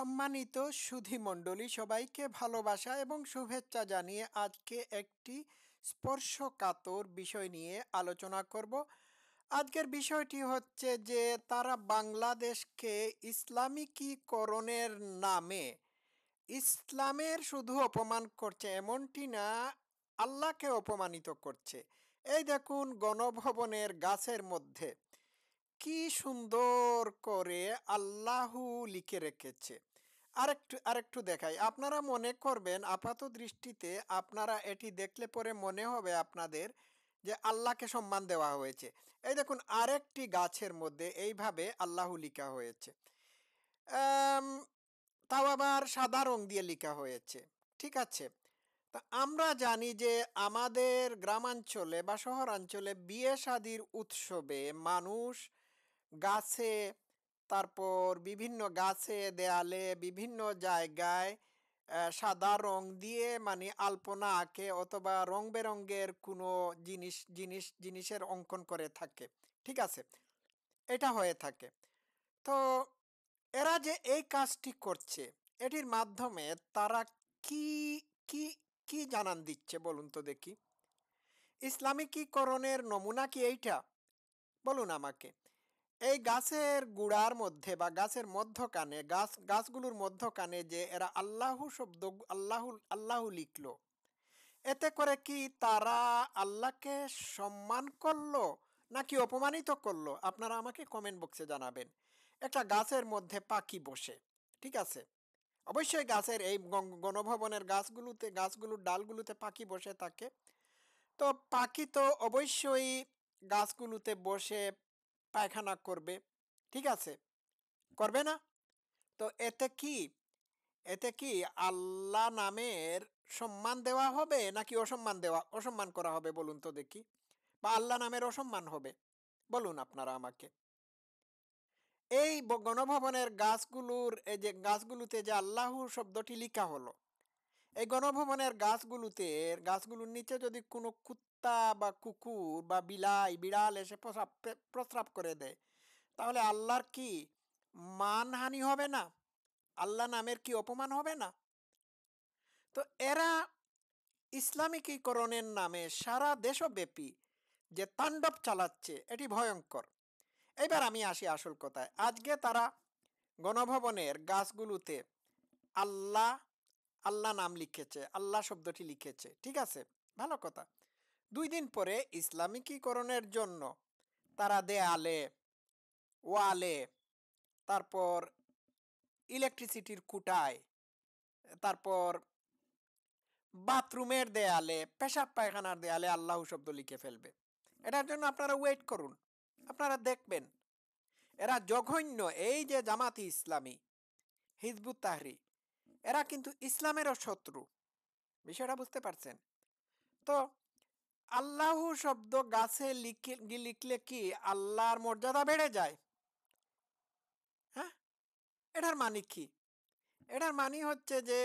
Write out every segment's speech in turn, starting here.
সম্মানিত সুধীমণ্ডলী, সবাইকে ভালোবাসা এবং শুভেচ্ছা জানিয়ে আজকে একটি স্পর্শকাতর বিষয় নিয়ে আলোচনা করব। আজকের বিষয়টি হচ্ছে যে তারা বাংলাদেশকে ইসলামিকীকরণের নামে ইসলামের শুধু অপমান করছে এমনটি না, আল্লাহকে অপমানিত করছে। এই দেখুন, গণভবনের গাছের মধ্যে কি সুন্দর করে আল্লাহু লিখে রেখেছে। আরেকটু দেখাই, আপনারা মনে করবেন, আপাত দৃষ্টিতে আপনারা এটি দেখলে পরে মনে হবে আপনাদের যে আল্লাহকে সম্মান দেওয়া হয়েছে। এই দেখুন, আরেকটি গাছের মধ্যে এইভাবে আল্লাহু লিখা হয়েছে। আম, তাও আবার সাদা রং দিয়ে লেখা হয়েছে। ঠিক আছে, তা আমরা জানি যে আমাদের গ্রামাঞ্চলে বা শহরাঞ্চলে বিয়ে শাদির উৎসবে মানুষ গাছে, তারপর বিভিন্ন গাছে, দেয়ালে, বিভিন্ন জায়গায় সাদা রং দিয়ে মানে আলপনা আঁকে অথবা রং বেরঙের কোনো জিনিসের অঙ্কন করে থাকে। ঠিক আছে, এটা হয়ে থাকে। তো এরা যে এই কাজটি করছে, এটির মাধ্যমে তারা কি কি কি জানান দিচ্ছে বলুন তো দেখি? ইসলামিকীকরণের নমুনা কি এইটা? বলুন আমাকে। এই গাছের গুড়ার মধ্যে বা গাছের মধ্যখানে, গাছগুলোর মধ্যখানে যে এরা আল্লাহু শব্দ, আল্লাহু লিখলো, এতে করে কি তারা আল্লাহকে সম্মান করলো নাকি অপমানিত করলো? আপনারা আমাকে কমেন্ট বক্সে জানাবেন। একটা গাছের মধ্যে পাখি বসে, ঠিক আছে, অবশ্যই গাছের এই গণভবনের গাছগুলোর ডালগুলোতে পাখি বসে থাকে। তো পাখি তো অবশ্যই গাছগুলোতে বসে পায়খানা করবে, ঠিক আছে, করবে না? তো এতে কি আল্লাহ নামের সম্মান দেওয়া হবে নাকি অসম্মান করা হবে বলুন তো দেখি? বা আল্লাহ নামের অসম্মান হবে? বলুন আপনারা আমাকে। এই গণভবনের এই যে গাছগুলোতে যে আল্লাহু শব্দটি লিখা হলো, এই গণভবনের গাছগুলোর নিচে যদি কোনো কুত্তা বা কুকুর বা বিড়াল এসে প্রস্রাব করে দেয়, তাহলে আল্লাহর কি মানহানি হবে না? আল্লাহ নামের কি অপমান হবে না? তো এরা ইসলামিকীকরণের নামে সারা দেশব্যাপী যে তাণ্ডব চালাচ্ছে, এটি ভয়ঙ্কর। এবার আমি আসি আসল কথায়। আজকে তারা গণভবনের গাছগুলোতে আল্লাহ আল্লাহ নাম লিখেছে, আল্লাহ শব্দটি লিখেছে, ঠিক আছে, ভালো কথা। 2 দিন পরে ইসলামিকীকরণের জন্য তারা দেয়ালে, ওয়ালে, তারপর ইলেকট্রিসিটির খুঁটায়, তারপর বাথরুমের দেয়ালে, পেশাব পায়খানার দেয়ালে আল্লাহ শব্দ লিখে ফেলবে। এটার জন্য আপনারা ওয়েট করুন, আপনারা দেখবেন। এরা জঘন্য, এই যে জামাতি ইসলামী, হিজবুত তাহরীর, এরা কিন্তু ইসলামেরও শত্রু। বিষয়টা বুঝতে পারছেন তো? আল্লাহ শব্দ গাছে লিখলে কি আল্লাহর মর্যাদা বেড়ে যায়? হ্যাঁ, এটার মানে কি? এটার মানে হচ্ছে যে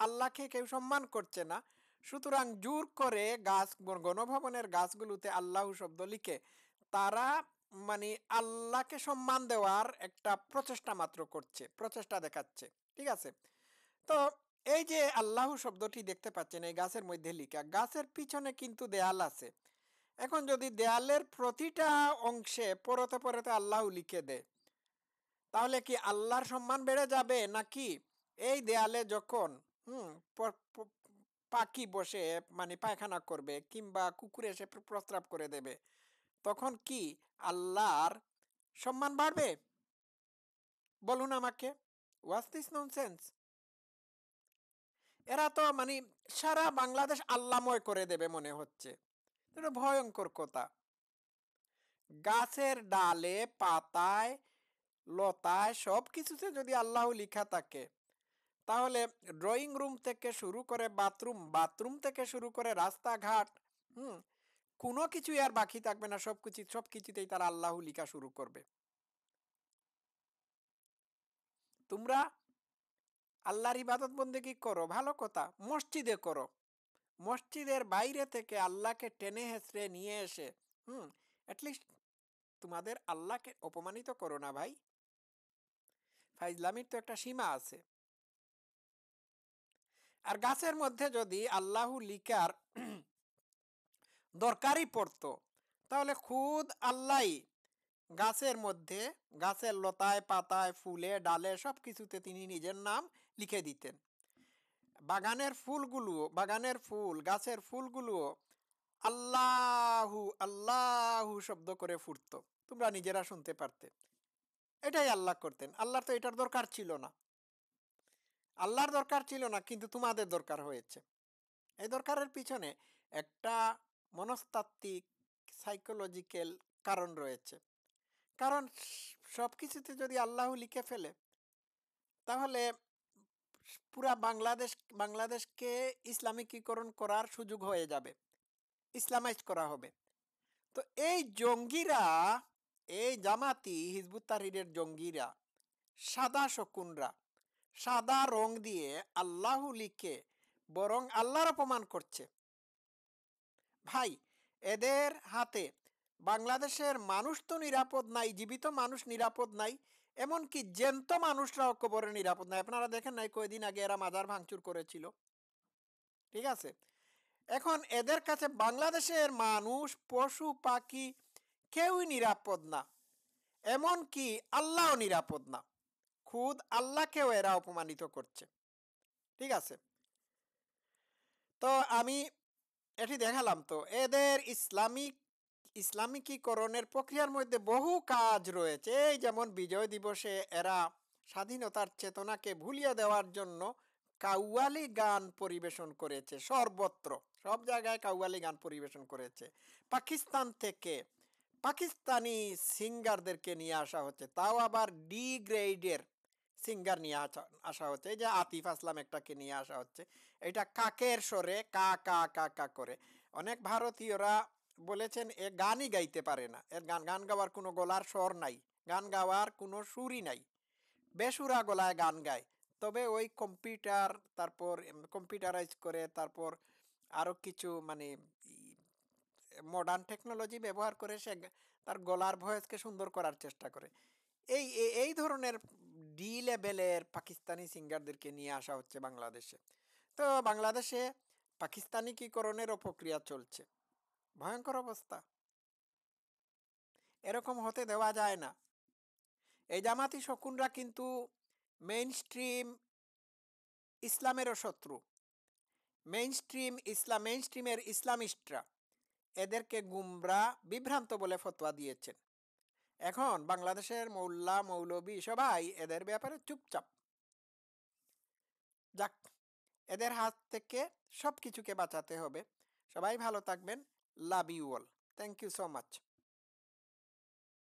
আল্লাহকে কেউ সম্মান করছে না, সুতরাং জোর করে গণভবনের গাছগুলোতে আল্লাহ শব্দ লিখে তারা মানে আল্লাহকে সম্মান দেওয়ার একটা প্রচেষ্টা মাত্র করছে, প্রচেষ্টা দেখাচ্ছে। ঠিক আছে, তো এই যে আল্লাহ শব্দটি দেখতে পাচ্ছেন এই গাছের মধ্যে লিখা, গাছের পিছনে কিন্তু দেয়াল আছে। এখন যদি দেয়ালের প্রতিটা অংশে পরতে পরতে আল্লাহ লিখে দেয়, তাহলে কি আল্লাহর সম্মান বেড়ে যাবে? নাকি এই দেয়ালে যখন পাখি বসে মানে পায়খানা করবে কিংবা কুকুর এসে প্রস্রাব করে দেবে, তখন কি আল্লাহর সম্মান বাড়বে? বলুন আমাকে। What's this nonsense? এরা তো মানে সারা বাংলাদেশ আল্লাহময় করে দেবে মনে হচ্ছে। এটা ভয়ঙ্কর কথা। গাছের ডালে, পাতায়, লতায় সব কিছুতে যদি আল্লাহ লিখা থাকে, তাহলে ড্রয়িং রুম থেকে শুরু করে বাথরুম থেকে শুরু করে রাস্তাঘাট, কোনো কিছুই আর বাকি থাকবে না। সবকিছুতেই তারা আল্লাহ লিখা শুরু করবে। তোমরা আল্লাহর ইবাদত বন্দেগী করো, ভালো কথা, মসজিদে করো। মসজিদের বাইরে থেকে আল্লাহকে টেনে হেঁচড়ে নিয়ে এসে অ্যাটলিস্ট তোমাদের আল্লাহকে অপমানিত করো না ভাই। ফাইজলামির তো একটা সীমা আছে। আর গাছের মধ্যে যদি আল্লাহু লিখার দরকারই পড়তো, তাহলে খুদ আল্লাহ গাছের মধ্যে, গাছের লতায় পাতায় ফুলে ডালে সব কিছুতে তিনি নিজের নাম লিখে দিতেন। বাগানের ফুল, গাছের ফুলগুলো আল্লাহু আল্লাহু শব্দ করে ফুটতো, তোমরা নিজেরা শুনতে পারতে। এটাই আল্লাহ করতেন। আল্লাহর তো এটার দরকার ছিল না, আল্লাহর দরকার ছিল না, কিন্তু তোমাদের দরকার হয়েছে। এই দরকারের পিছনে একটা মনস্তাত্ত্বিক, সাইকোলজিক্যাল কারণ রয়েছে। কারণ সব কিছুতে যদি আল্লাহ লিখে ফেলে, তাহলে পুরা বাংলাদেশকে ইসলামিকীকরণ করার সুযোগ হয়ে যাবে, ইসলামাইজ করা হবে। তো এই জঙ্গিরা, এই জামাতি হিজবুত তাহরীরের জঙ্গিরা, সাদা শকুনরা সাদা রং দিয়ে আল্লাহ লিখে বরং আল্লাহর অপমান করছে। ভাই, এদের হাতে বাংলাদেশের মানুষ তো নিরাপদ নাই, জীবিত মানুষ নিরাপদ নাই, এমনকি জ্যান্ত মানুষরাও কবরে নিরাপদ নাই। আপনারা দেখেন নাই কয়েকদিন আগে এরা মাজার ভাঙচুর করেছিল, ঠিক আছে? এখন এদের কাছে বাংলাদেশের মানুষ, পশু পাখি কেউই নিরাপদ না, এমনকি আল্লাহও নিরাপদ না। খুদ আল্লাহকেও এরা অপমানিত করছে, ঠিক আছে? তো আমি এটি দেখালাম। তো এদের ইসলামিকীকরণের প্রক্রিয়ার মধ্যে বহু কাজ রয়েছে। এই যেমন বিজয় দিবসে এরা স্বাধীনতার চেতনাকে ভুলিয়ে দেওয়ার জন্য কাউয়ালি গান পরিবেশন করেছে, সর্বত্র সব জায়গায় কাউয়ালি গান পরিবেশন করেছে। পাকিস্তান থেকে পাকিস্তানি সিঙ্গারদেরকে নিয়ে আসা হচ্ছে, তাও আবার ডি গ্রেডের সিঙ্গার নিয়ে আসা হচ্ছে। এই যে আতিফ আসলাম একটাকে নিয়ে আসা হচ্ছে, এটা কাকের স্বরে কা কা কা কা করে। অনেক ভারতীয়রা বলেছেন এ গানই গাইতে পারে না, এর গান গাওয়ার কোনো গলার স্বর নাই, গান গাওয়ার কোনো সুরই নাই, বেসুরা গলায় গান গায়। তবে ওই কম্পিউটার, তারপর কম্পিউটারাইজ করে, তারপর আরো কিছু মানে মডার্ন টেকনোলজি ব্যবহার করে সে তার গলার ভয়েসকে সুন্দর করার চেষ্টা করে। এই এই ধরনের ডি লেভেলের পাকিস্তানি সিঙ্গারদেরকে নিয়ে আসা হচ্ছে বাংলাদেশে। তো বাংলাদেশে পাকিস্তানিকীকরণের প্রক্রিয়া চলছে, ভয়ঙ্কর অবস্থা, এরকম হতে দেওয়া যায় না। এই জামাতি শকুনরা কিন্তু মেইন স্ট্রিম ইসলামেরও শত্রু। মেইন স্ট্রিমের ইসলামিস্টরা এদেরকে গুমরা, বিভ্রান্ত বলে ফতোয়া দিয়েছেন। এখন বাংলাদেশের মোল্লা মৌলবি সবাই এদের ব্যাপারে চুপচাপ। যাক, এদের হাত থেকে সব কিছুকে বাঁচাতে হবে। সবাই ভালো থাকবেন। Love you all. Thank you so much.